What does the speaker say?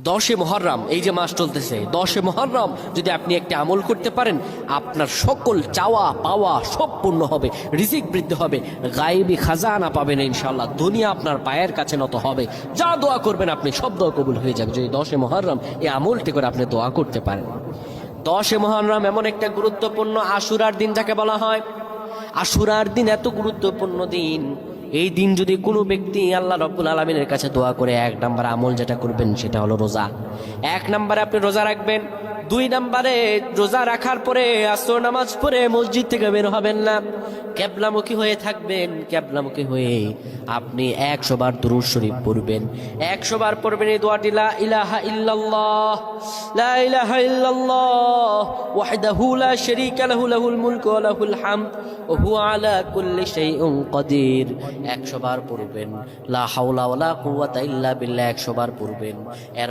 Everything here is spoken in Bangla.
10 মুহররম এই যে মাস চলতেছে, 10 মুহররম যদি আপনি একটা আমল করতে পারেন, আপনার সকল চাওয়া পাওয়া সব পূর্ণ হবে, রিজিক বৃদ্ধি হবে, গায়েবী খাজানা পাবেন ইনশাআল্লাহ, দুনিয়া আপনার পায়ের কাছে নত হবে। যা দোয়া করবেন আপনি সব দোয়া কবুল হয়ে যাবে যদি 10 মুহররম এই আমলটি করে আপনি দোয়া করতে পারেন। 10 মুহররম এমন একটা গুরুত্বপূর্ণ আশুরার দিন যাকে বলা হয়। আশুরার দিন এত গুরুত্বপূর্ণ দিন, এই দিন যদি কোনো ব্যক্তি আল্লাহ রাব্বুল আলামিনের কাছে দোয়া করে, 1 নম্বর আমল যেটা করবেন সেটা হলো রোজা। 1 নম্বরে আপনি রোজা রাখবেন। 2 নম্বরে রোজা রাখার পরে আসর নামাজ পড়ে মসজিদ থেকে বের হবেন না, কিবলামুখী হয়ে থাকবেন। কিবলামুখী হয়ে আপনি 100 বার দুরূদ শরীফ পড়বেন। 100 বার পড়বেন এই দোয়াটি, লা ইলাহা ইল্লাল্লাহ লা ইলাহা ইল্লাল্লাহ ওয়াহদাহু লা শারীকা লাহু লাহুল মুলকু ওয়া লাহুল হামদ ওয়া হুয়া আলা কুল্লি শাইইন কাদির। 100 বার পড়বেন। লা হাওলা ওয়ালা কুওয়াতা ইল্লা বিল্লাহ 100 বার পড়বেন। এর